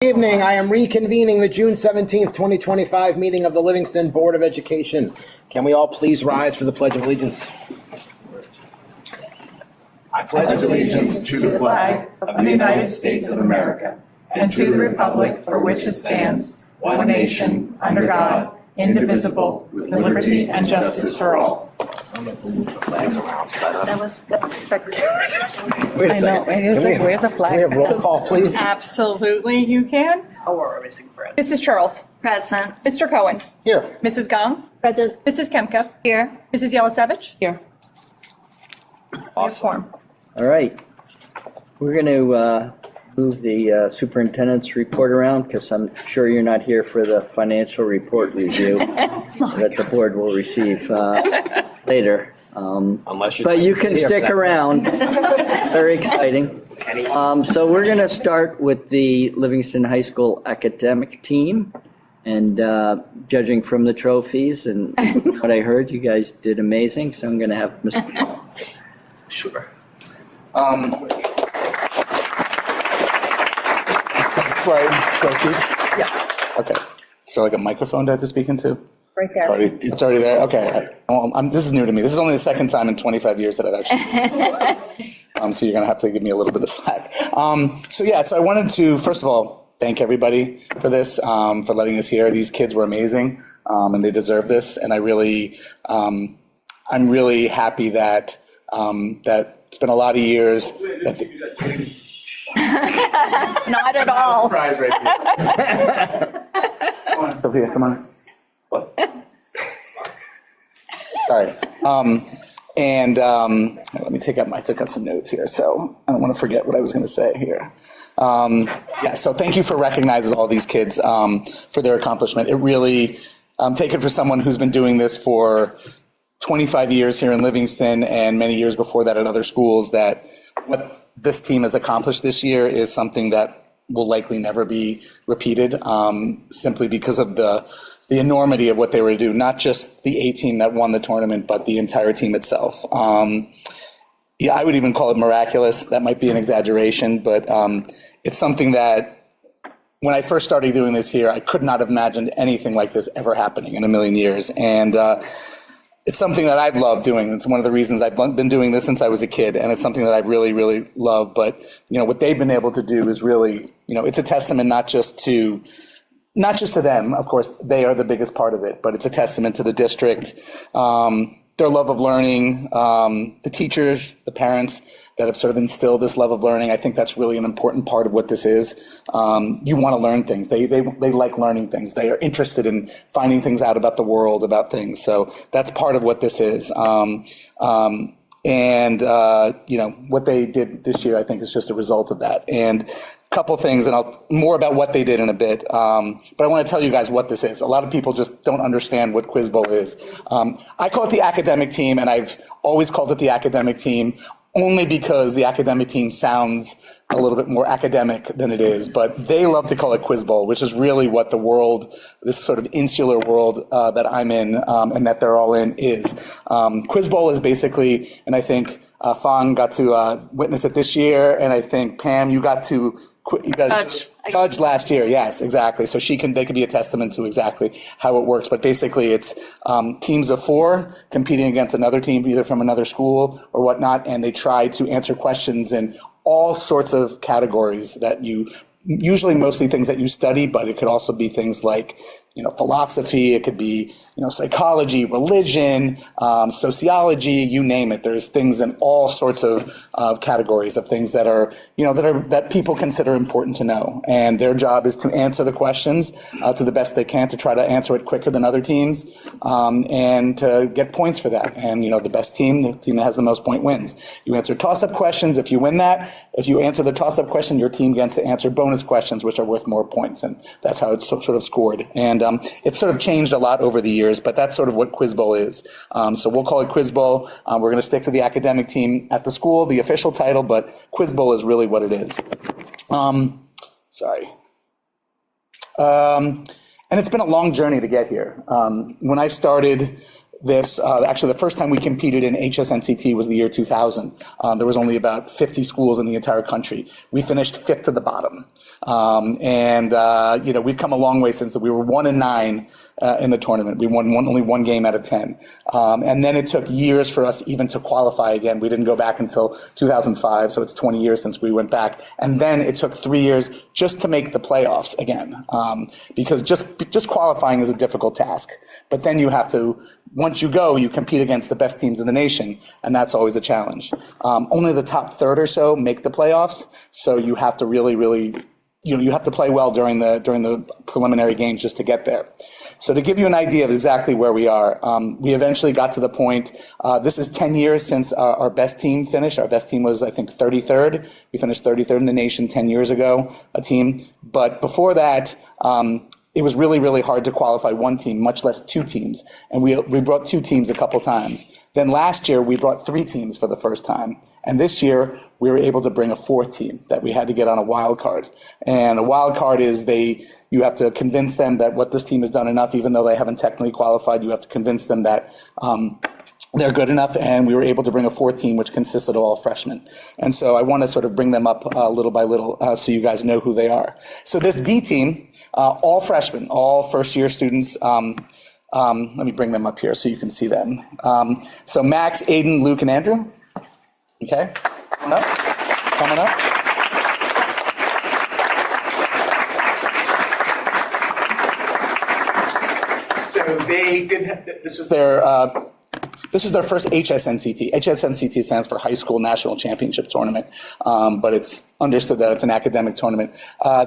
Good evening. I am reconvening the June 17th, 2025 meeting of the Livingston Board of Education. Can we all please rise for the Pledge of Allegiance? I pledge allegiance to the flag of the United States of America and to the republic for which it stands, one nation, under God, indivisible, with liberty and justice for all. That was perfect. Wait a I second. know. And he was like, where's the flag? Can we have roll call, please? Absolutely, you can. Oh, we're missing Fred. Mrs. Charles. Present. Mr. Cohen. Here. Mrs. Gong. Present. Mrs. Kemka. Here. Mrs. Yelisevich. Here. Awesome. All right. We're going to move the superintendent's report around because I'm sure you're not here for the financial report review that the board will receive later. But you can stick around. Very exciting. So we're going to start with the Livingston High School academic team. And judging from the trophies and what I heard, you guys did amazing. So I'm going to have Mr. Sure. Right. Should I speak? Yeah. Okay. So like a microphone to have to speak into? Right there. It's already there? Okay. Well, this is new to me. This is only the second time in 25 years that I've actually so you're going to have to give me a little bit of slack. So I wanted to, first of all, thank everybody for this, for letting us here. These kids were amazing, and they deserve this. And I'm really happy that it's been a lot of years. Not at all. Surprise right here. Come on, Sophia, come on. What? Sorry. Let me I took out some notes here, so I don't want to forget what I was going to say here. So thank you for recognizing all these kids for their accomplishment. It really, take it for someone who's been doing this for 25 years here in Livingston and many years before that at other schools, that what this team has accomplished this year is something that will likely never be repeated, simply because of the enormity of what they were to do, not just the A team that won the tournament, but the entire team itself. I would even call it miraculous. That might be an exaggeration, but it's something that when I first started doing this here, I could not have imagined anything like this ever happening in a million years. And it's something that I've loved doing. It's one of the reasons I've been doing this since I was a kid, and it's something that I really, really love. But what they've been able to do is really, it's a testament not just to them. Of course, they are the biggest part of it, but it's a testament to the district, their love of learning, the teachers, the parents that have sort of instilled this love of learning. I think that's really an important part of what this is. You want to learn things. They like learning things. They are interested in finding things out about the world, about things. So that's part of what this is. What they did this year, I think, is just a result of that. And a couple things, and more about what they did in a bit. But I want to tell you guys what this is. A lot of people just don't understand what Quiz Bowl is. I call it the academic team, and I've always called it the academic team only because the academic team sounds a little bit more academic than it is, but they love to call it Quiz Bowl, which is really what the world, this sort of insular world that I'm in and that they're all in is. Quiz Bowl is basically, and I think Fang got to witness it this year, and I think Pam, you got to judge last year. Yes, exactly. So they could be a testament to exactly how it works. But basically, it's teams of 4 competing against another team, either from another school or whatnot, and they try to answer questions in all sorts of categories that usually mostly things that you study, but it could also be things like, philosophy, it could be, psychology, religion, sociology, you name it. There's things in all sorts of categories of things that are, that people consider important to know. And their job is to answer the questions to the best they can, to try to answer it quicker than other teams, and to get points for that. And, the best team, the team that has the most point wins. You answer toss-up questions. If you win that, if you answer the toss-up question, your team gets to answer bonus questions, which are worth more points. And that's how it's sort of scored. And it's sort of changed a lot over the years, but that's sort of what Quiz Bowl is. So we'll call it Quiz Bowl. We're going to stick to the academic team at the school, the official title, but Quiz Bowl is really what it is. And it's been a long journey to get here. When I started this. Actually, the first time we competed in HSNCT was the year 2000. There was only about 50 schools in the entire country. We finished 5th to the bottom. We've come a long way since then. We were 1-9 in the tournament. We won only one game out of 10. And then it took years for us even to qualify again. We didn't go back until 2005, so it's 20 years since we went back. And then it took 3 years just to make the playoffs again, because just qualifying is a difficult task. But then you have to, once you go, you compete against the best teams in the nation, and that's always a challenge. Only the top third or so make the playoffs, so you have to really, you have to play well during the preliminary games just to get there. So to give you an idea of exactly where we are, we eventually got to the point, this is 10 years since our best team finished. Our best team was, I think, 33rd. We finished 33rd in the nation 10 years ago, a team. But before that, it was really hard to qualify one team, much less two teams. And we brought two teams a couple times. Then last year, we brought three teams for the first time. And this year, we were able to bring a fourth team that we had to get on a wild card. And a wild card is you have to convince them that what this team has done enough, even though they haven't technically qualified, you have to convince them that they're good enough, and we were able to bring a fourth team, which consisted of all freshmen. And so I want to sort of bring them up little by little so you guys know who they are. So this D team, all freshmen, all first-year students. Let me bring them up here so you can see them. So Max, Aiden, Luke, and Andrew. Okay, coming up. So they did, this was their first HSNCT. HSNCT stands for High School National Championship Tournament, but it's understood that it's an academic tournament.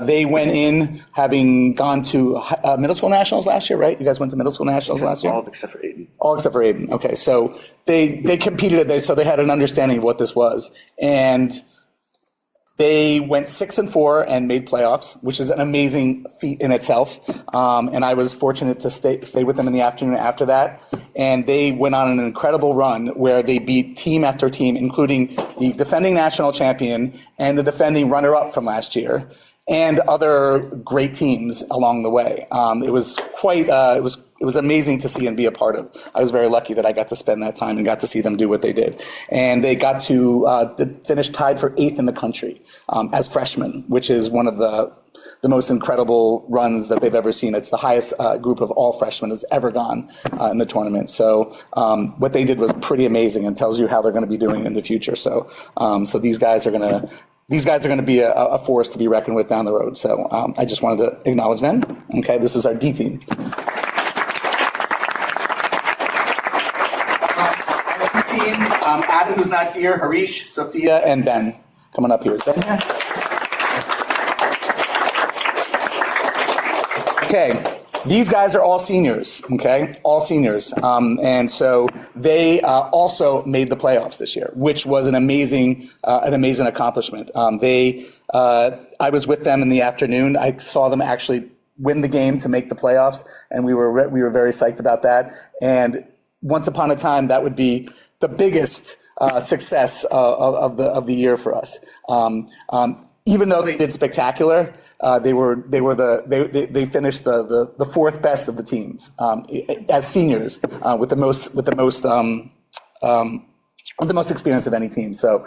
They went in having gone to middle school nationals last year, right? You guys went to middle school nationals last year? All except for Aiden. All except for Aiden. Okay, so they competed, so they had an understanding of what this was. And they went 6-4 and made playoffs, which is an amazing feat in itself. And I was fortunate to stay with them in the afternoon after that. And they went on an incredible run where they beat team after team, including the defending national champion and the defending runner-up from last year, and other great teams along the way. It was quite, it was amazing to see and be a part of. I was very lucky that I got to spend that time and got to see them do what they did. And they got to finish tied for 8th in the country as freshmen, which is one of the most incredible runs that they've ever seen. It's the highest group of all freshmen has ever gone in the tournament. So what they did was pretty amazing and tells you how they're going to be doing in the future. So these guys are going to be a force to be reckoned with down the road. So I just wanted to acknowledge them. Okay, this is our D team. Team, Adam, who's not here, Harish, Sophia, and Ben. Coming up here. Is Ben here? Okay, these guys are all seniors, okay? All seniors. And so they also made the playoffs this year, which was an amazing accomplishment. I was with them in the afternoon. I saw them actually win the game to make the playoffs, and we were very psyched about that. And once upon a time, that would be the biggest success of the year for us. Even though they did spectacular, they finished the fourth best of the teams as seniors with the most experience of any team. So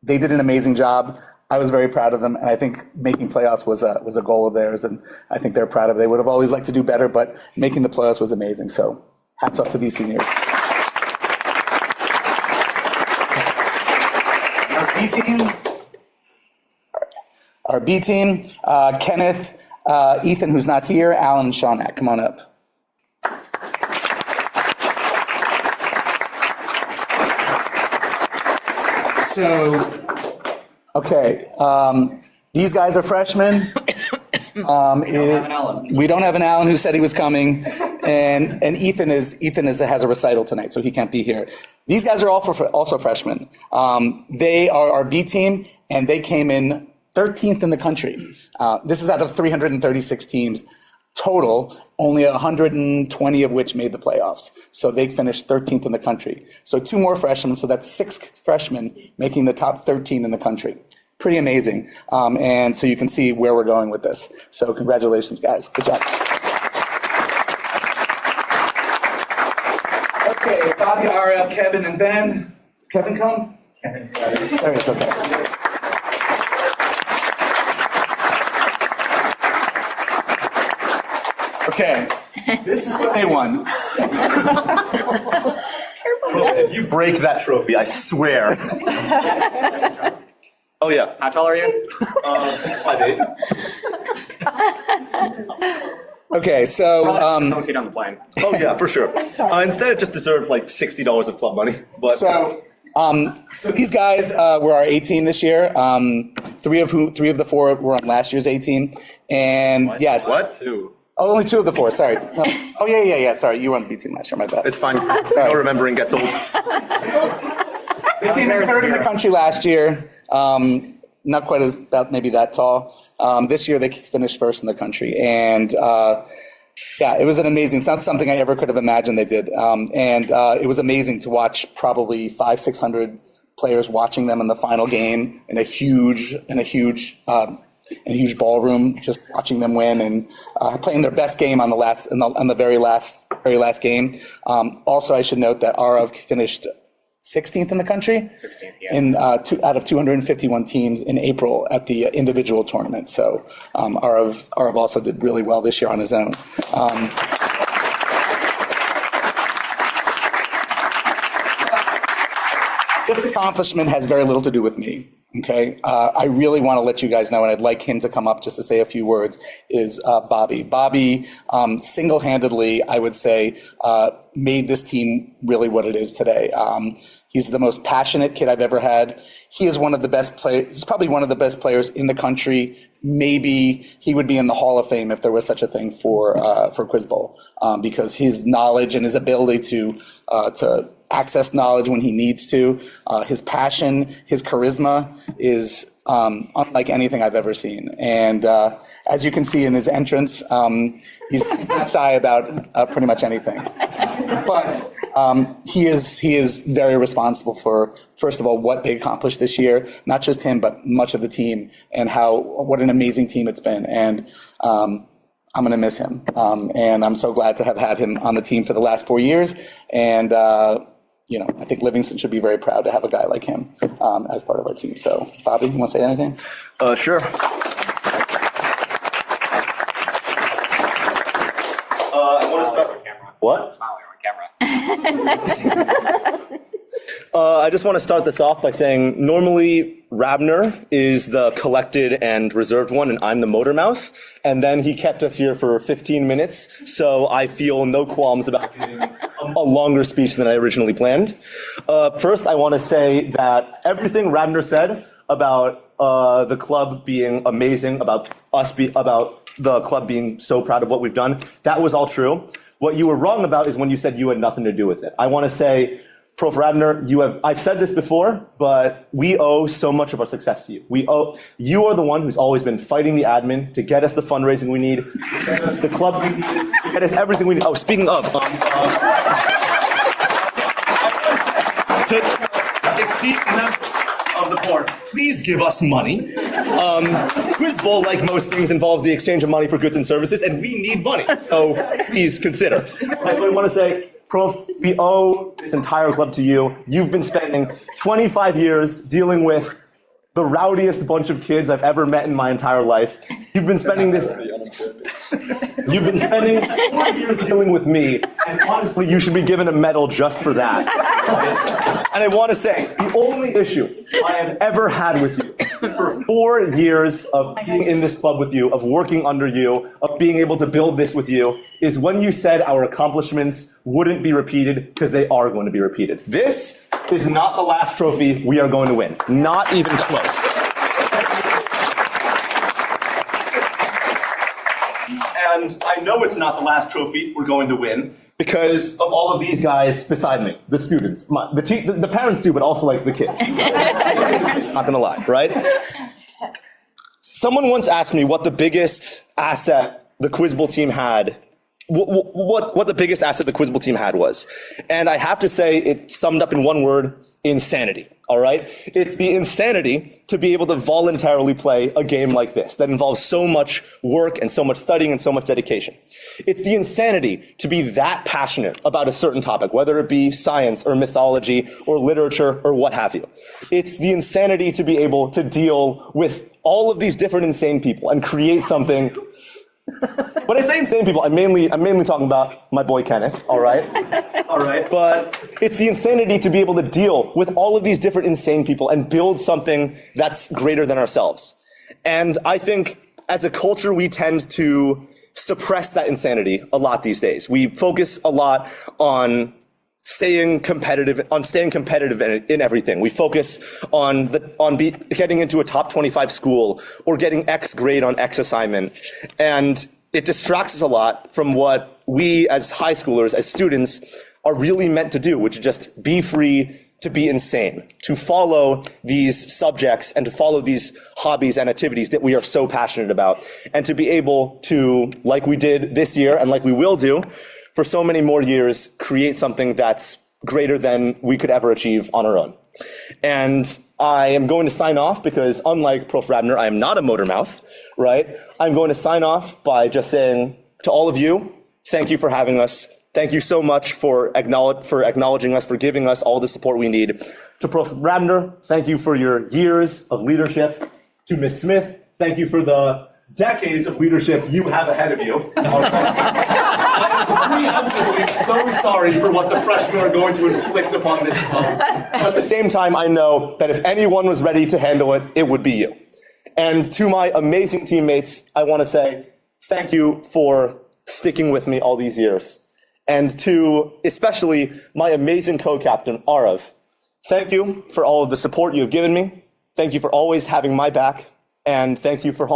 they did an amazing job. I was very proud of them, and I think making playoffs was a goal of theirs, and I think they're proud of it. They would have always liked to do better, but making the playoffs was amazing. So hats off to these seniors. Our B team, Kenneth, Ethan, who's not here, Alan, and Shaunak. Come on up. So, okay, these guys are freshmen. We don't have an Alan who said he was coming, and Ethan has a recital tonight, so he can't be here. These guys are also freshmen. They are our B team, and they came in 13th in the country. This is out of 336 teams total, only 120 of which made the playoffs. So they finished 13th in the country. So 2 more freshmen, so that's 6 freshmen making the top 13 in the country. Pretty amazing. And so you can see where we're going with this. So congratulations, guys. Good job. Okay, Bobby, Ariel, Kevin, and Ben. Kevin, come. Sorry, it's okay. Okay, this is what they won. If you break that trophy, I swear. Oh, yeah. How tall are you? 5'8". Okay, so, Someone sit on the plane. Oh, yeah, for sure. Instead, it just deserved like $60 of club money. But so these guys were our 18 this year. Three of the four were on last year's 18. And yes. What? Two. Oh, only two of the four, sorry. No. Oh, yeah, sorry, you were on the B team last year, my bad. It's fine. No remembering gets old. They came in third in the country last year. Not quite as, maybe that tall. This year they finished first in the country. And yeah, it was an amazing, it's not something I ever could have imagined they did. It was amazing to watch probably 500-600 players watching them in the final game in a huge ballroom, just watching them win and playing their best game on the very last game. Also, I should note that Arav finished 16th in the country. 16th, yeah. Out of 251 teams in April at the individual tournament. So Arav also did really well this year on his own. This accomplishment has very little to do with me, okay? I really want to let you guys know, and I'd like him to come up just to say a few words, is Bobby. Bobby single-handedly, I would say, made this team really what it is today. He's the most passionate kid I've ever had. He is one of the best players, he's probably one of the best players in the country. Maybe he would be in the Hall of Fame if there was such a thing for Quiz Bowl, because his knowledge and his ability to access knowledge when he needs to, his passion, his charisma is unlike anything I've ever seen. And as you can see in his entrance, he's not shy about pretty much anything. But he is very responsible for, first of all, what they accomplished this year, not just him, but much of the team, and what an amazing team it's been. And I'm going to miss him. And I'm so glad to have had him on the team for the last 4 years. And I think Livingston should be very proud to have a guy like him as part of our team. So, Bobby, you want to say anything? Sure. I want to start. What? Smiling on camera. I just want to start this off by saying normally Rabner is the collected and reserved one, and I'm the motor mouth. And then he kept us here for 15 minutes, so I feel no qualms about giving a longer speech than I originally planned. First, I want to say that everything Rabner said about the club being amazing, about the club being so proud of what we've done, that was all true. What you were wrong about is when you said you had nothing to do with it. I want to say, Prof. Rabner, I've said this before, but we owe so much of our success to you. You are the one who's always been fighting the admin to get us the fundraising we need, to get us the club we need, to get us everything we need. Oh, speaking of, to esteemed members of the board, please give us money. Quiz Bowl, like most things, involves the exchange of money for goods and services, and we need money, so please consider. I want to say, Prof, we owe this entire club to you. You've been spending 25 years dealing with the rowdiest bunch of kids I've ever met in my entire life. You've been spending 4 years dealing with me, and honestly, you should be given a medal just for that. And I want to say, the only issue I have ever had with you for 4 years of being in this club with you, of working under you, of being able to build this with you, is when you said our accomplishments wouldn't be repeated, because they are going to be repeated. This is not the last trophy we are going to win. Not even close. And I know it's not the last trophy we're going to win because of all of these guys beside me, the students. The parents do, but also like the kids. Not gonna lie, right? Someone once asked me what the biggest asset the Quiz Bowl team had, what the biggest asset the Quiz Bowl team had was. And I have to say it summed up in one word: insanity. All right? It's the insanity to be able to voluntarily play a game like this that involves so much work and so much studying and so much dedication. It's the insanity to be that passionate about a certain topic, whether it be science or mythology or literature or what have you. It's the insanity to be able to deal with all of these different insane people and create something. When I say insane people, I'm mainly talking about my boy Kenneth, all right? All right. But it's the insanity to be able to deal with all of these different insane people and build something that's greater than ourselves. And I think as a culture, we tend to suppress that insanity a lot these days. We focus a lot on staying competitive in everything. We focus on getting into a top 25 school or getting X grade on X assignment. And it distracts us a lot from what we as high schoolers, as students, are really meant to do, which is just be free to be insane, to follow these subjects and to follow these hobbies and activities that we are so passionate about, and to be able to, like we did this year and like we will do, for so many more years, create something that's greater than we could ever achieve on our own. And I am going to sign off because, unlike Prof. Rabner, I am not a motor mouth, right? I'm going to sign off by just saying to all of you, thank you for having us. Thank you so much for acknowledging us, for giving us all the support we need. To Prof. Rabner, thank you for your years of leadership. To Ms. Smith, thank you for the decades of leadership you have ahead of you. I'm preemptively so sorry for what the freshmen are going to inflict upon this club. But at the same time, I know that if anyone was ready to handle it, it would be you. And to my amazing teammates, I want to say thank you for sticking with me all these years. And to especially my amazing co-captain, Arav, thank you for all of the support you have given me. Thank you for always having my back. And thank you for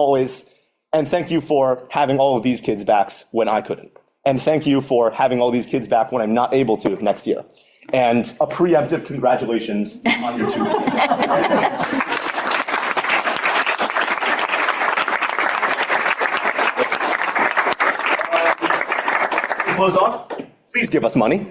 having all of these kids' backs when I couldn't. And thank you for having all these kids back when I'm not able to next year. And a preemptive congratulations on your 2 years. Close off, please give us money.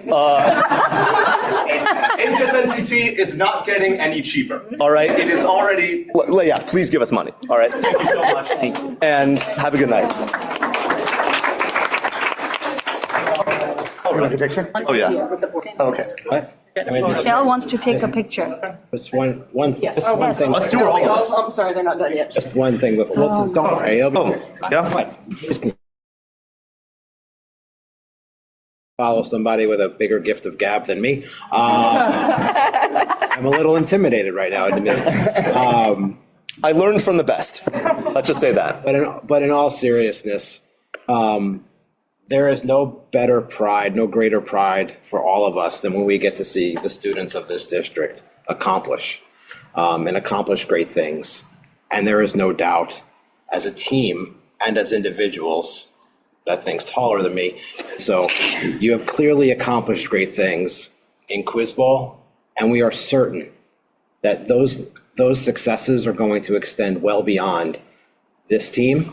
NCT is not getting any cheaper, all right? It is already, yeah, please give us money, all right? Thank you so much. Thank you. And have a good night. Want a picture? Oh, yeah. Okay. What? Michelle wants to take a picture. Just one thing. Let's do it all of us. I'm sorry, they're not done yet. Just one thing before, don't worry, it'll be. Yeah? What? Just follow somebody with a bigger gift of gab than me. I'm a little intimidated right now, admit. I learned from the best. Let's just say that. But in all seriousness, there is no better pride, no greater pride for all of us than when we get to see the students of this district accomplish and accomplish great things. And there is no doubt, as a team and as individuals, that thing's taller than me. So you have clearly accomplished great things in Quiz Bowl, and we are certain that those successes are going to extend well beyond this team,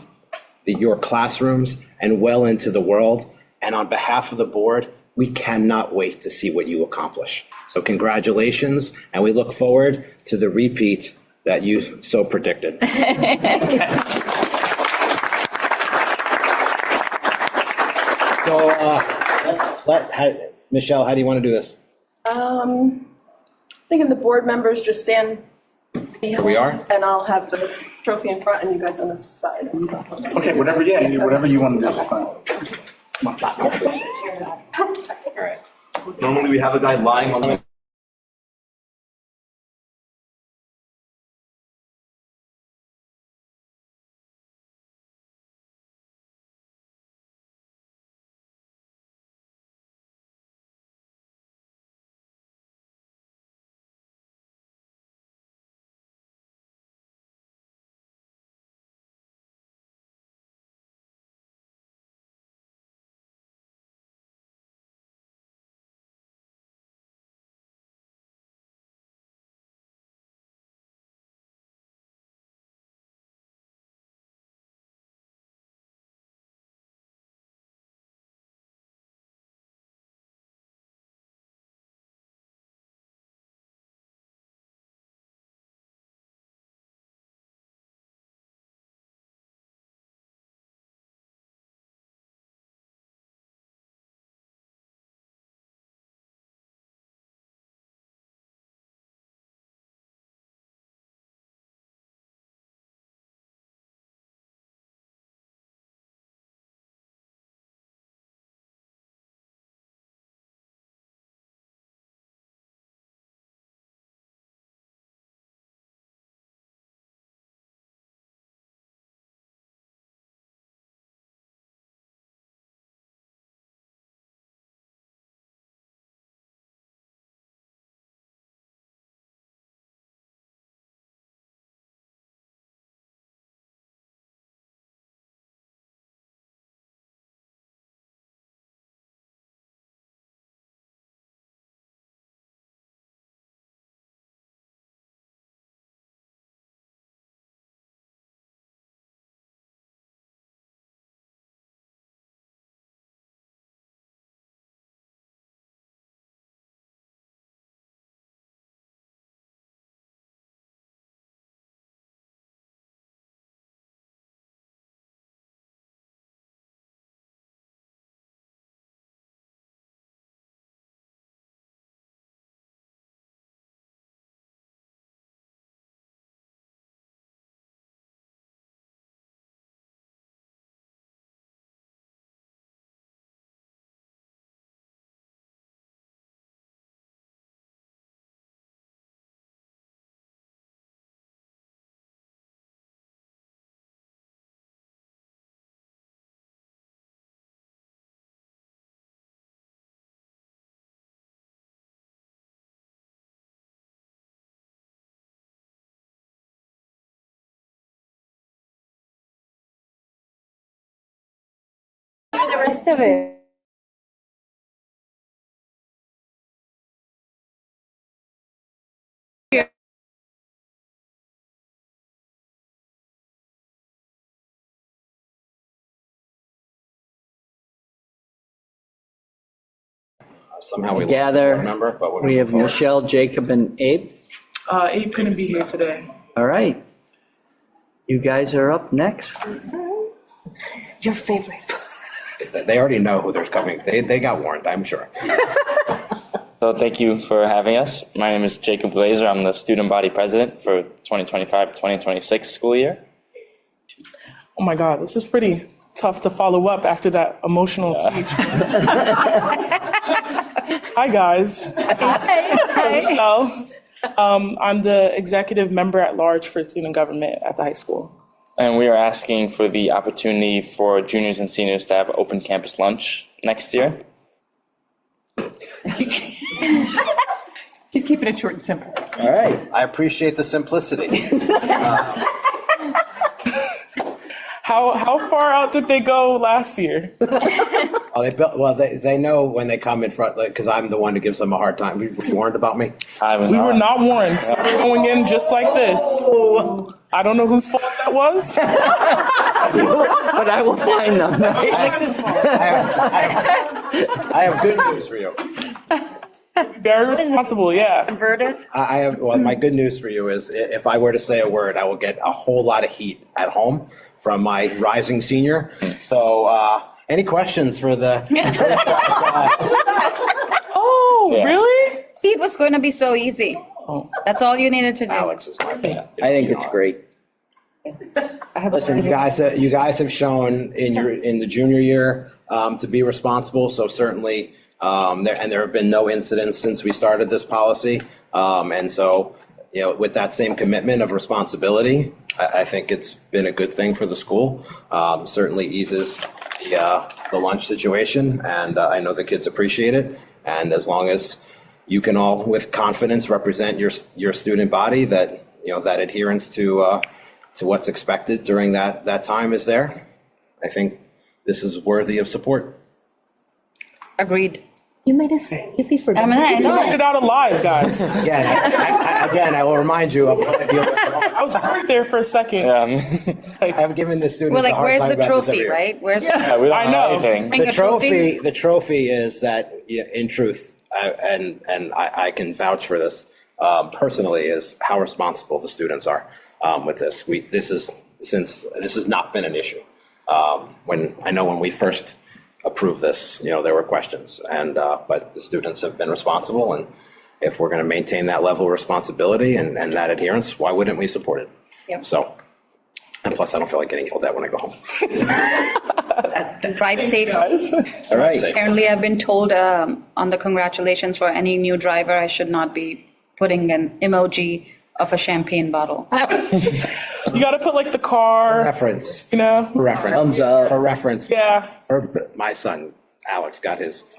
your classrooms, and well into the world. And on behalf of the board, we cannot wait to see what you accomplish. So congratulations, and we look forward to the repeat that you so predicted. So Michelle, how do you want to do this? Thinking the board members just stand behind. We are? And I'll have the trophy in front and you guys on the side. Okay, whatever you want to do, it's fine. All right. Normally we have a guy lying on the rest of it. Somehow we Gather, remember, but we have Michelle, Jacob, and Abe. Abe couldn't be here today. All right. You guys are up next. Your favorite. They already know who they're coming. They got warned, I'm sure. So thank you for having us. My name is Jacob Glazer. I'm the student body president for 2025-2026 school year. Oh my God, this is pretty tough to follow up after that emotional speech. Hi, guys. Hi. Michelle. I'm the executive member at large for student government at the high school. And we are asking for the opportunity for juniors and seniors to have open campus lunch next year. He's keeping it short and simple. All right. I appreciate the simplicity. How far out did they go last year? They know when they come in front, because I'm the one who gives them a hard time. Were you warned about me? We were not warned, so we're going in just like this. I don't know whose fault that was. But I will find them. Alex's fault. I have good news for you. Very responsible, yeah. Converted? My good news for you is if I were to say a word, I will get a whole lot of heat at home from my rising senior. So, any questions for the? Oh, Yeah. really? See, it was going to be so easy. That's all you needed to do. Alex is my man. I think it's great. Listen, you guys have shown in the junior year to be responsible. So certainly, there have been no incidents since we started this policy. And so, with that same commitment of responsibility, I think it's been a good thing for the school. Certainly eases the lunch situation, and I know the kids appreciate it. And as long as you can all, with confidence, represent your student body, that that adherence to what's expected during that time is there, I think this is worthy of support. Agreed. You made it easy for them. I You know. made it out alive, guys. Again, I will remind you of what I deal with. I was right there for a second. It's like, I've given the students Well, a like, hard where's time the about this every trophy, year. right? Where's we don't I know know. anything. Bring a trophy? The trophy is that, in truth, and I can vouch for this personally, is how responsible the students are with this. This has not been an issue. When we first approved this, there were questions, but the students have been responsible, and if we're going to maintain that level of responsibility and that adherence, why wouldn't we support it? Yep. So, and plus, I don't feel like getting yelled at when I go home. Drive safe. All right. Apparently, I've been told on the congratulations for any new driver, I should not be putting an emoji of a champagne bottle. You gotta put like the car, Reference. you know? For reference. Thumbs up. For reference. Yeah. My son, Alex, got his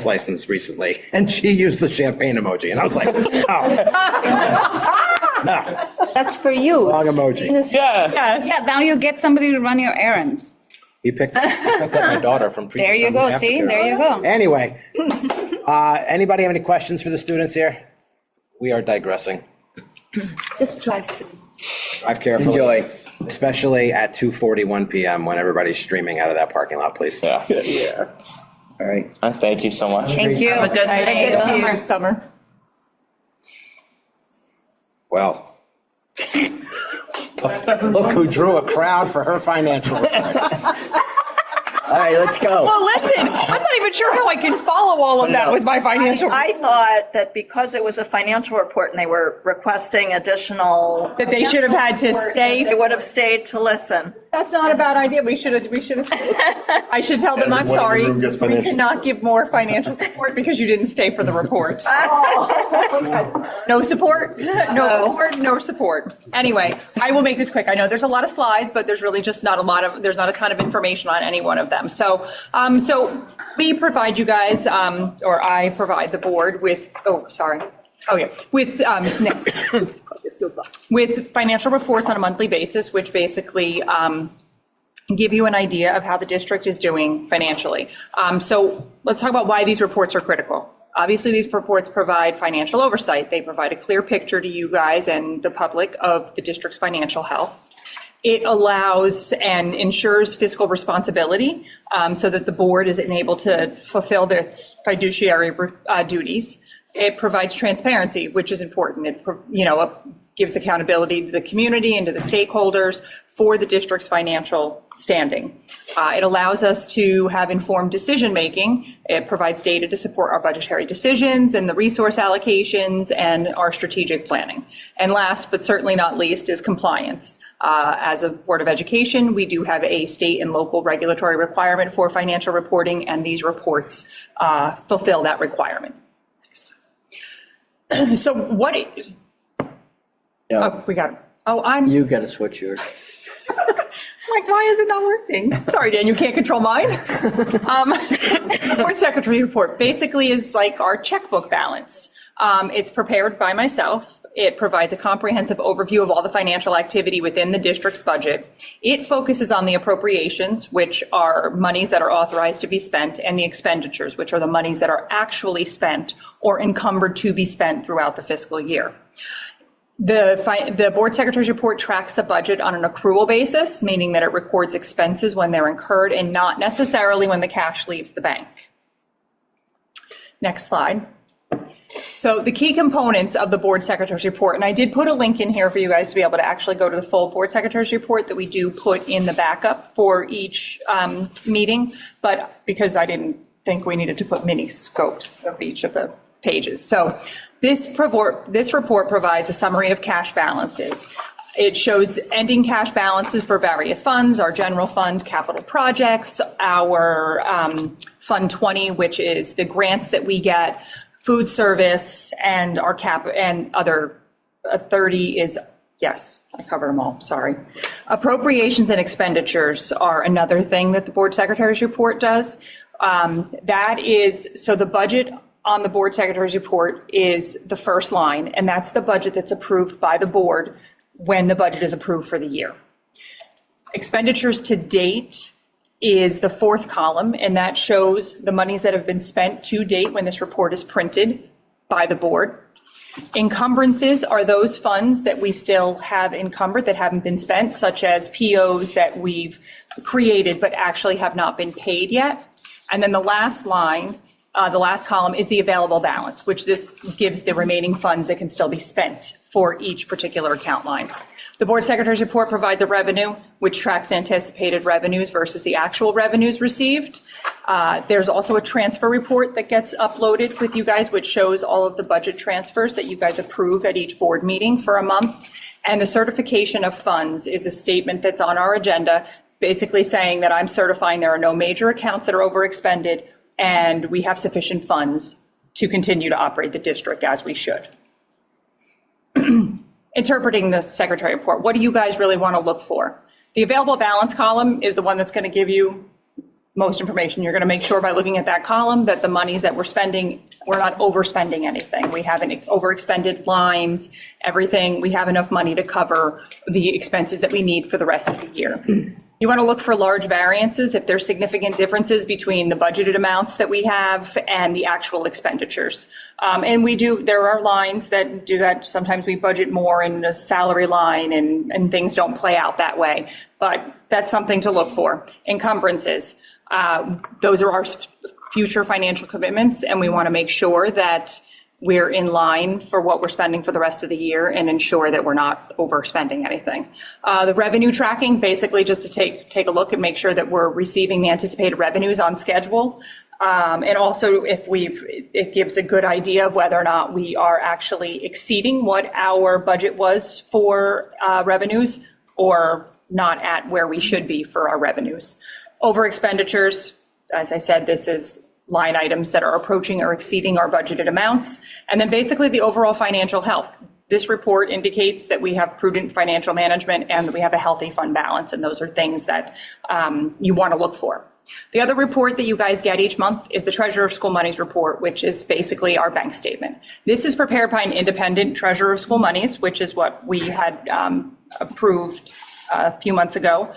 license recently, and she used the champagne emoji, and I was like, oh. No, That's for you. wrong emoji. Yeah. Yeah, now you get somebody to run your errands. He picked up my daughter from. There you go, see, there you go. Anyway, anybody have any questions for the students here? We are digressing. Just drive safe. Drive carefully. Enjoy. Especially at 2:41 PM when everybody's streaming out of that parking lot, please. Yeah. All right. Thank you so much. Thank you. Have a good night. Have a good summer. Summer. Well, look who drew a crowd for her financial report. All right, let's go. Well, listen, I'm not even sure how I can follow all of that with my financial. I thought that because it was a financial report and they were requesting additional. That they should have had to stay. They would have stayed to listen. That's not a bad idea. We should have. I should tell them, I'm sorry. We cannot give more financial support because you didn't stay for the report. No support, no support. Anyway, I will make this quick. I know there's a lot of slides, but there's really just there's not a ton of information on any one of them. So we provide you guys, or I provide the board with, with financial reports on a monthly basis, which basically, give you an idea of how the district is doing financially. So let's talk about why these reports are critical. Obviously, these reports provide financial oversight. They provide a clear picture to you guys and the public of the district's financial health. It allows and ensures fiscal responsibility so that the board is able to fulfill its fiduciary duties. It provides transparency, which is important. It gives accountability to the community and to the stakeholders for the district's financial standing. It allows us to have informed decision-making. It provides data to support our budgetary decisions and the resource allocations and our strategic planning. And last, but certainly not least, is compliance. As a Board of Education, we do have a state and local regulatory requirement for financial reporting, and these reports fulfill that requirement. So what... Yeah. Oh, we got it. Oh, You got to switch yours. like, why is it not working? Sorry, Dan, you can't control mine. Board Secretary report basically is like our checkbook balance. It's prepared by myself. It provides a comprehensive overview of all the financial activity within the district's budget. It focuses on the appropriations, which are monies that are authorized to be spent, and the expenditures, which are the monies that are actually spent or encumbered to be spent throughout the fiscal year. The Board Secretary's report tracks the budget on an accrual basis, meaning that it records expenses when they're incurred and not necessarily when the cash leaves the bank. Next slide. So the key components of the Board Secretary's report, and I did put a link in here for you guys to be able to actually go to the full Board Secretary's report that we do put in the backup for each meeting, but because I didn't think we needed to put mini scopes of each of the pages. So this report provides a summary of cash balances. It shows ending cash balances for various funds, our general fund, capital projects, our Fund 20, which is the grants that we get, food service, and our and other 30 is, yes, I covered them all, sorry. Appropriations and expenditures are another thing that the Board Secretary's report does. So the budget on the Board Secretary's report is the first line, and that's the budget that's approved by the board when the budget is approved for the year. Expenditures to date is the fourth column, and that shows the monies that have been spent to date when this report is printed by the board. Encumbrances are those funds that we still have encumbered that haven't been spent, such as POs that we've created but actually have not been paid yet. And then the last line, the last column is the available balance, which this gives the remaining funds that can still be spent for each particular account line. The Board Secretary's report provides a revenue, which tracks anticipated revenues versus the actual revenues received. There's also a transfer report that gets uploaded with you guys, which shows all of the budget transfers that you guys approve at each board meeting for a month. And the certification of funds is a statement that's on our agenda, basically saying that I'm certifying there are no major accounts that are overexpended, and we have sufficient funds to continue to operate the district as we should. Interpreting the Secretary report, what do you guys really want to look for? The available balance column is the one that's going to give you most information. You're going to make sure by looking at that column that the monies that we're spending, we're not overspending anything. We haven't overexpended lines, everything. We have enough money to cover the expenses that we need for the rest of the year. You want to look for large variances if there's significant differences between the budgeted amounts that we have and the actual expenditures. And there are lines that do that. Sometimes we budget more in a salary line and things don't play out that way. But that's something to look for. Encumbrances. Those are our future financial commitments, and we want to make sure that we're in line for what we're spending for the rest of the year and ensure that we're not overspending anything. The revenue tracking, basically just to take a look and make sure that we're receiving the anticipated revenues on schedule. And also it gives a good idea of whether or not we are actually exceeding what our budget was for revenues or not at where we should be for our revenues. Over expenditures, as I said, this is line items that are approaching or exceeding our budgeted amounts. And then basically the overall financial health. This report indicates that we have prudent financial management and that we have a healthy fund balance. And those are things that you want to look for. The other report that you guys get each month is the Treasurer of School Monies report, which is basically our bank statement. This is prepared by an independent Treasurer of School Monies, which is what we had approved a few months ago.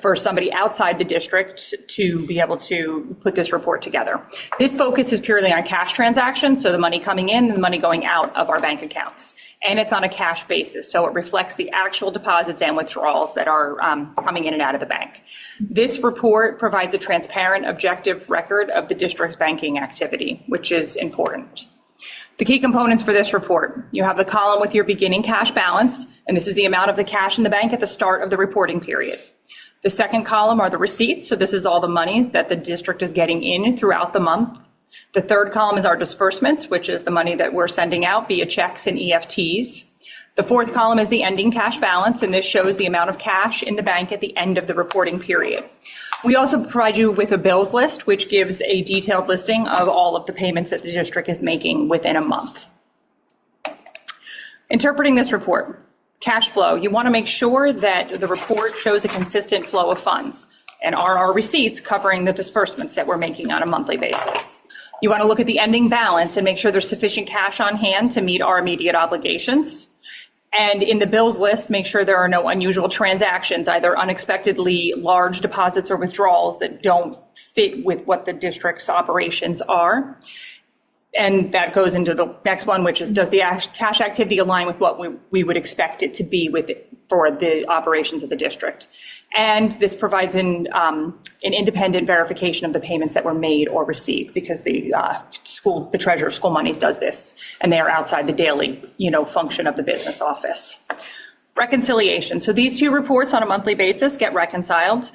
for somebody outside the district to be able to put this report together. This focus is purely on cash transactions, so the money coming in and the money going out of our bank accounts. And it's on a cash basis, so it reflects the actual deposits and withdrawals that are coming in and out of the bank. This report provides a transparent, objective record of the district's banking activity, which is important. The key components for this report: you have the column with your beginning cash balance, and this is the amount of the cash in the bank at the start of the reporting period. The second column are the receipts, so this is all the monies that the district is getting in throughout the month. The third column is our disbursements, which is the money that we're sending out via checks and EFTs. The fourth column is the ending cash balance, and this shows the amount of cash in the bank at the end of the reporting period. We also provide you with a bills list, which gives a detailed listing of all of the payments that the district is making within a month. Interpreting this report: cash flow, you want to make sure that the report shows a consistent flow of funds, and are our receipts covering the disbursements that we're making on a monthly basis. You want to look at the ending balance and make sure there's sufficient cash on hand to meet our immediate obligations. And in the bills list, make sure there are no unusual transactions, either unexpectedly large deposits or withdrawals that don't fit with what the district's operations are. And that goes into the next one, which is, does the cash activity align with what we would expect it to be for the operations of the district? And this provides an independent verification of the payments that were made or received, because the treasurer of school monies does this, and they are outside the daily, function of the business office. Reconciliation. So these two reports on a monthly basis get reconciled.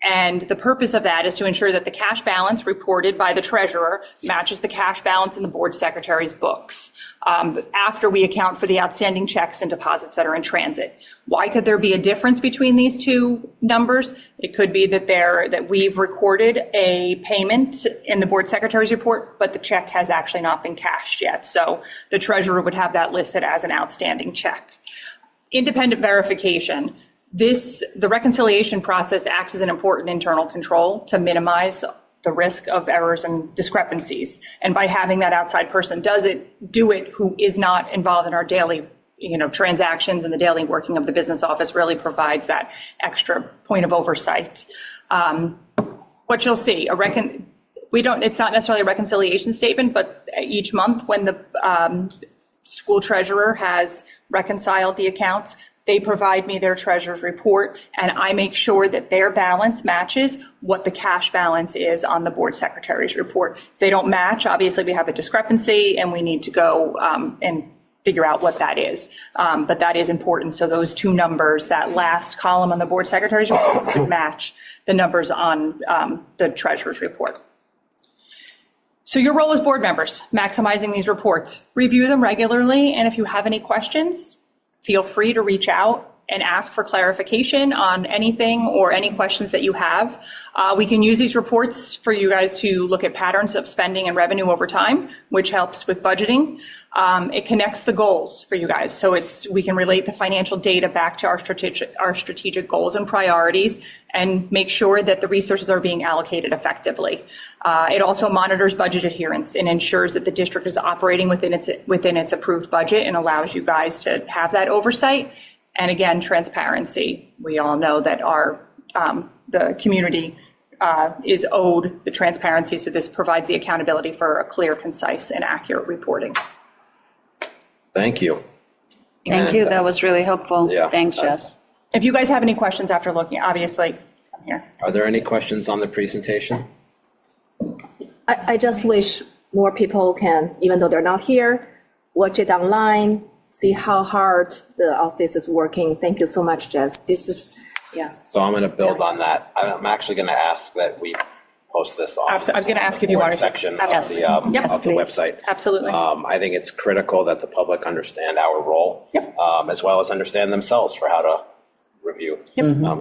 And the purpose of that is to ensure that the cash balance reported by the treasurer matches the cash balance in the board secretary's books, after we account for the outstanding checks and deposits that are in transit. Why could there be a difference between these two numbers? It could be that we've recorded a payment in the board secretary's report, but the check has actually not been cashed yet. So the treasurer would have that listed as an outstanding check. Independent verification. The reconciliation process acts as an important internal control to minimize the risk of errors and discrepancies. And by having that outside person do it who is not involved in our daily, transactions and the daily working of the business office, really provides that extra point of oversight. What you'll see, it's not necessarily a reconciliation statement, but each month when the school treasurer has reconciled the accounts, they provide me their treasurer's report, and I make sure that their balance matches what the cash balance is on the board secretary's report. If they don't match, obviously we have a discrepancy and we need to go and figure out what that is. But that is important. So those two numbers, that last column on the board secretary's report, should match the numbers on the treasurer's report. So your role as board members, maximizing these reports, review them regularly, and if you have any questions, feel free to reach out and ask for clarification on anything or any questions that you have. We can use these reports for you guys to look at patterns of spending and revenue over time, which helps with budgeting. It connects the goals for you guys. So we can relate the financial data back to our strategic goals and priorities and make sure that the resources are being allocated effectively. It also monitors budget adherence and ensures that the district is operating within its approved budget and allows you guys to have that oversight. And again, transparency. We all know that the community is owed the transparency, so this provides the accountability for a clear, concise, and accurate reporting. Thank you. Thank you, that was really helpful. Yeah. Thanks, Jess. If you guys have any questions after looking, obviously, I'm here. Are there any questions on the presentation? I just wish more people can, even though they're not here, watch it online, see how hard the office is working. Thank you so much, Jess. This is, yeah. So I'm going to build on that. I'm actually going to ask that we post this on. I was going to ask if you wanted to. Section of Yes. the Yes, of the please. website. Absolutely. I think it's critical that the public understand our role, as well as understand themselves for how to review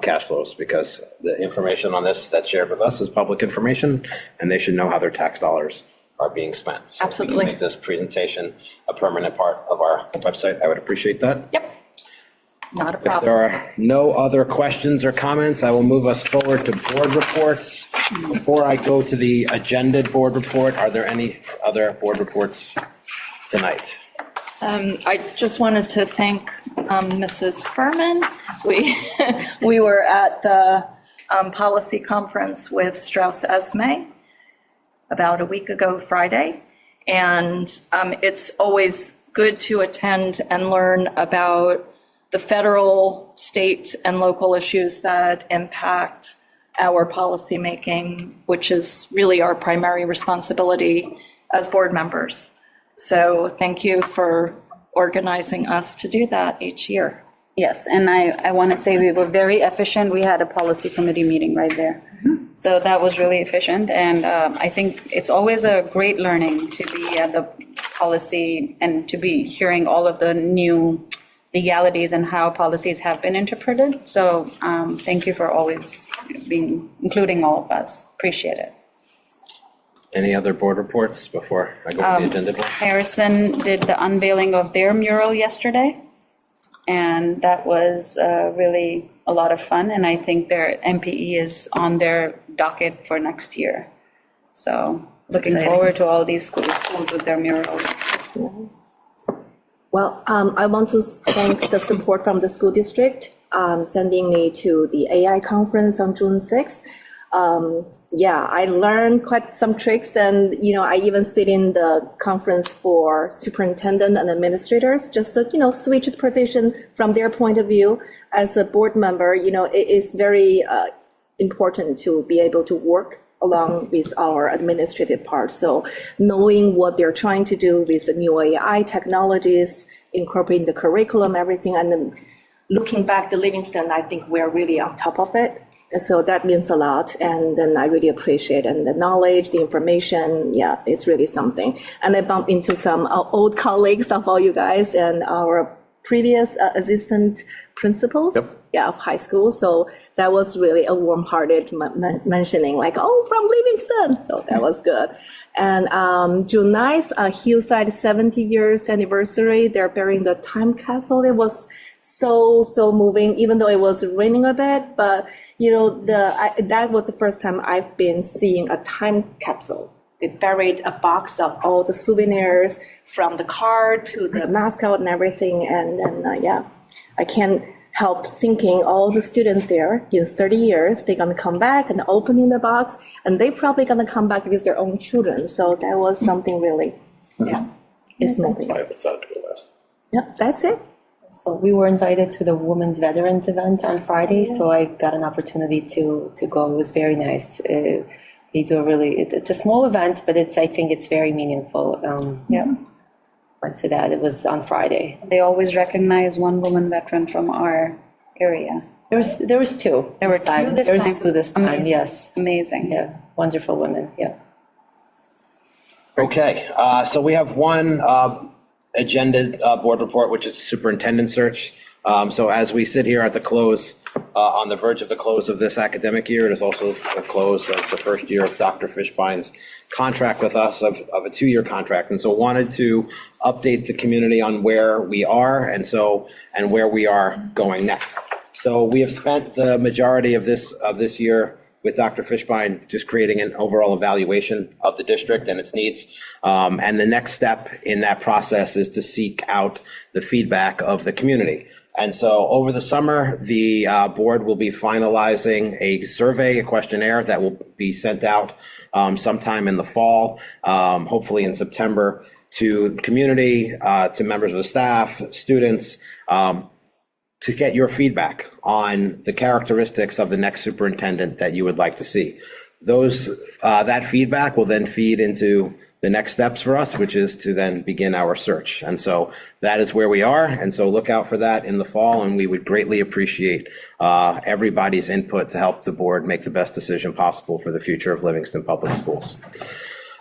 cash flows, because the information on this that's shared with us is public information, and they should know how their tax dollars are being spent. So Absolutely. if we can make this presentation a permanent part of our website, I would appreciate that. Yep. Not a If problem. there are no other questions or comments, I will move us forward to board reports. Before I go to the agended board report, are there any other board reports tonight? I just wanted to thank Mrs. Furman. We were at the policy conference with Strauss Esme about a week ago Friday. And it's always good to attend and learn about the federal, state, and local issues that impact our policymaking, which is really our primary responsibility as board members. So thank you for organizing us to do that each year. Yes, and I want to say we were very efficient. We had a policy committee meeting right there. So that was really efficient. And I think it's always a great learning to be at the policy and to be hearing all of the new legalities and how policies have been interpreted. So thank you for always including all of us. Appreciate it. Any other board reports before I go to the agenda? Harrison did the unveiling of their mural yesterday. And that was really a lot of fun. And I think their MPE is on their docket for next year. So looking forward to all these schools with their murals. Well, I want to thank the support from the school district, sending me to the AI conference on June 6th. Yeah, I learned quite some tricks, and, I even sit in the conference for superintendent and administrators, just to, switch the position from their point of view. As a board member, it is very important to be able to work along with our administrative part. So knowing what they're trying to do with the new AI technologies, incorporating the curriculum, everything, and then looking back to Livingston, I think we're really on top of it. And so that means a lot. And then I really appreciate it. And the knowledge, the information, yeah, it's really something. And I bump into some old colleagues of all you guys and our previous assistant principals, yeah, of high school. So that was really a warm-hearted mentioning, like, oh, from Livingston. So that was good. And June 9th, Hillside 70 years anniversary, they're burying the time capsule. It was so moving, even though it was raining a bit. But, that was the first time I've been seeing a time capsule. They buried a box of all the souvenirs from the car to the mascot and everything. And then, yeah, I can't help thinking all the students there in 30 years, they're going to come back and opening the box, and they're probably going to come back with their own children. So that was something really, yeah, it's moving. Yeah, that's it. So we were invited to the Women's Veterans event on Friday, so I got an opportunity to go. It was very nice. They do it's a small event, but I think it's very meaningful. Went to that. It was on Friday. They always recognize one woman veteran from our area. There was two. There were two this time. There was two this time. Amazing. Yes. Amazing. Yeah. Wonderful women. Yeah. Okay, so we have one agenda board report, which is superintendent search. So as we sit here at the close, on the verge of the close of this academic year, it is also the close of the first year of Dr. Fishbein's contract with us of a 2-year contract. And so wanted to update the community on where we are and where we are going next. So we have spent the majority of this year with Dr. Fishbein just creating an overall evaluation of the district and its needs. And the next step in that process is to seek out the feedback of the community. And so over the summer, the board will be finalizing a survey, a questionnaire that will be sent out sometime in the fall, hopefully in September, to the community, to members of the staff, students, to get your feedback on the characteristics of the next superintendent that you would like to see. That feedback will then feed into the next steps for us, which is to then begin our search. And so that is where we are. And so look out for that in the fall, and we would greatly appreciate everybody's input to help the board make the best decision possible for the future of Livingston Public Schools.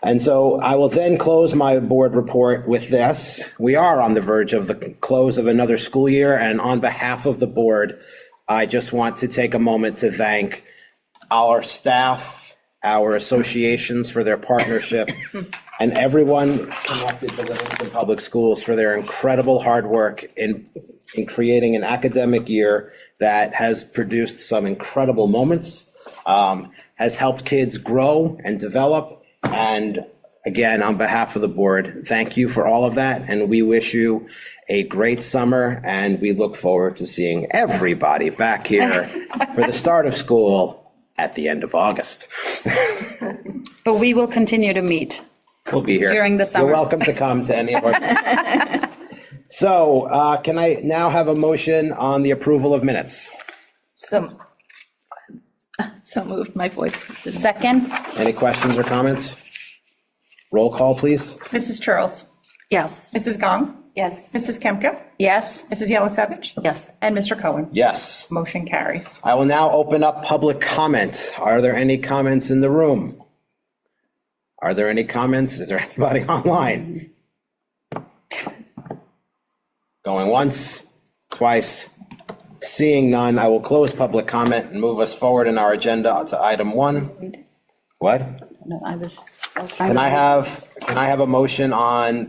And so I will then close my board report with this. We are on the verge of the close of another school year, and on behalf of the board, I just want to take a moment to thank our staff, our associations for their partnership, and everyone connected to Livingston Public Schools for their incredible hard work in creating an academic year that has produced some incredible moments, has helped kids grow and develop, and again, on behalf of the board, thank you for all of that, and we wish you a great summer, and we look forward to seeing everybody back here for the start of school at the end of August. But we will continue to meet. We'll be here. During the summer. You're welcome to come to any of our. So, can I now have a motion on the approval of minutes? So moved, my voice. Second? Any questions or comments? Roll call, please. Mrs. Charles? Yes. Mrs. Gong? Yes. Mrs. Kemka? Yes. Mrs. Yellow-Savage? Yes. And Mr. Cohen? Yes. Motion carries. I will now open up public comment. Are there any comments in the room? Are there any comments? Is there anybody online? Going once, twice. Seeing none, I will close public comment and move us forward in our agenda to item 1. What? No, I was. Can I have a motion on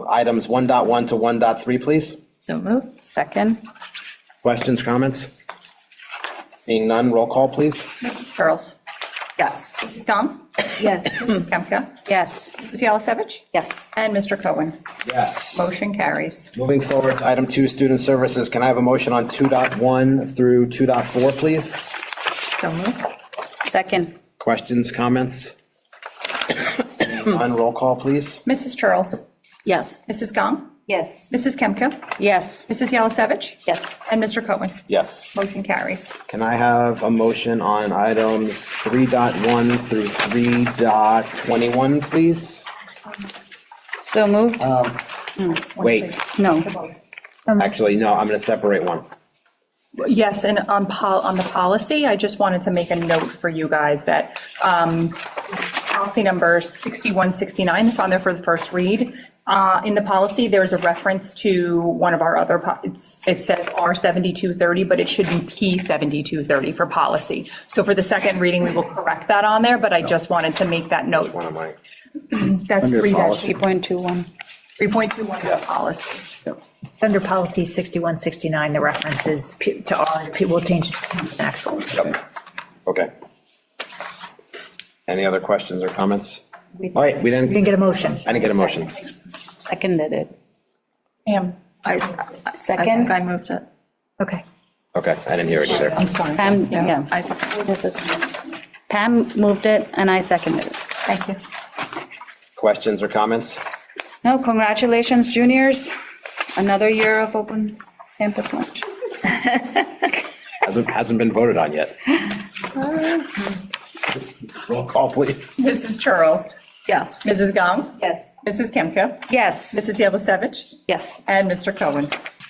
items 1.1 to 1.3, please? So moved. Second? Questions, comments? Seeing none, roll call, please. Mrs. Charles? Yes. Mrs. Gong? Yes. Mrs. Kemka? Yes. Mrs. Yellow-Savage? Yes. And Mr. Cohen? Yes. Motion carries. Moving forward to item 2, student services. Can I have a motion on 2.1 through 2.4, please? So moved. Second? Questions, comments? Seeing none, roll call, please. Mrs. Charles? Yes. Mrs. Gong? Yes. Mrs. Kemka? Yes. Mrs. Yellow-Savage? Yes. And Mr. Cohen? Yes. Motion carries. Can I have a motion on items 3.1 through 3.21, please? So moved? Wait, No. actually, no, I'm going to separate one. Yes, and on the policy, I just wanted to make a note for you guys that policy number 6169, it's on there for the first read. In the policy, there's a reference to one of our other, it says R7230, but it should be P7230 for policy. So for the second reading, we will correct that on there, but I just wanted to make that note. One of my, That's Under 3-. policy. 3.21. 3.21 Yes. policy. Under policy 6169, the reference is to R, we'll change it to the next one. okay. Any other questions or comments? Oh, wait, we You didn't didn't, get a motion. I didn't get a motion. Seconded it. Pam, I Second? think I moved it. Okay. Okay, I didn't hear it either. I'm sorry. Pam, yeah. I- This is- Pam moved it and I seconded it. Thank you. Questions or comments? No, congratulations, juniors. Another year of open campus lunch. Hasn't been voted on yet. Roll call, please. Mrs. Charles? Yes. Mrs. Gong? Yes. Mrs. Kemka? Yes. Mrs. Yellow-Savage? Yes. And Mr. Cohen?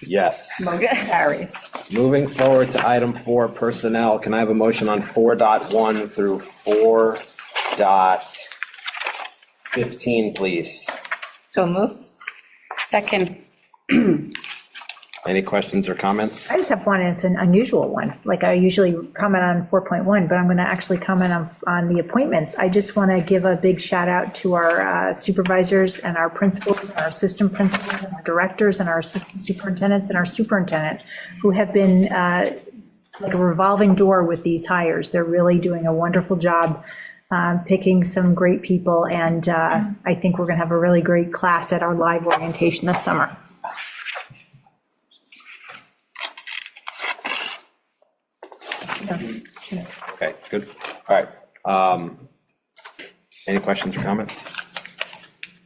Yes. Motion carries. Moving forward to item 4, personnel. Can I have a motion on 4.1 through 4.15, please? So moved? Second. Any questions or comments? I just have one, and it's an unusual one. Like I usually comment on 4.1, but I'm going to actually comment on the appointments. I just want to give a big shout out to our supervisors and our principals, and our assistant principals, and our directors, and our assistant superintendents, and our superintendent, who have been like a revolving door with these hires. They're really doing a wonderful job picking some great people, and I think we're going to have a really great class at our live orientation this summer. Okay, good. All right. Any questions or comments?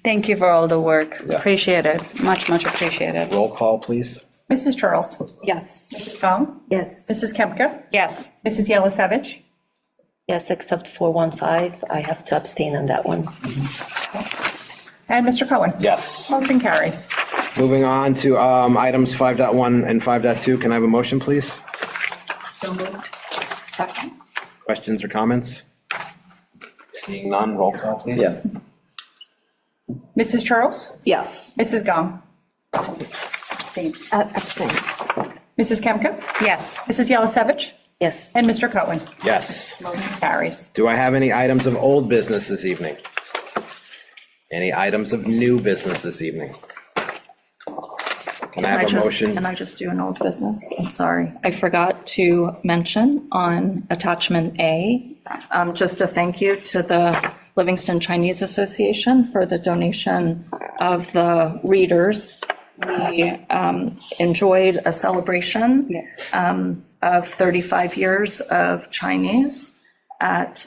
Thank you for all the work. Yes. Appreciate it. Much, much appreciated. Roll call, please. Mrs. Charles? Yes. Mrs. Gong? Yes. Mrs. Kemka? Yes. Mrs. Yellow-Savage? Yes, except 415, I have to abstain on that one. And Mr. Cohen? Yes. Motion carries. Moving on to items 5.1 and 5.2. Can I have a motion, please? So moved. Second? Questions or comments? Seeing none, roll call, please. Yeah. Mrs. Charles? Yes. Mrs. Gong? Abstain. Abstain. Mrs. Kemka? Yes. Mrs. Yellow-Savage? Yes. And Mr. Cohen? Yes. Motion carries. Do I have any items of old business this evening? Any items of new business this evening? Can I have a motion? Can I just do an old business? I'm sorry. I forgot to mention on attachment A, just a thank you to the Livingston Chinese Association for the donation of the readers. We enjoyed a celebration Yes. of 35 years of Chinese at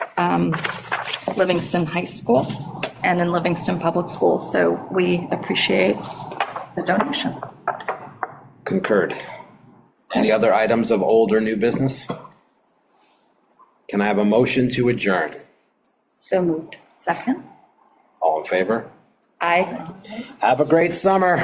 Livingston High School and in Livingston Public Schools. So we appreciate the donation. Concurred. Any other items of old or new business? Can I have a motion to adjourn? So moved. Second? All in favor? Aye. Have a great summer.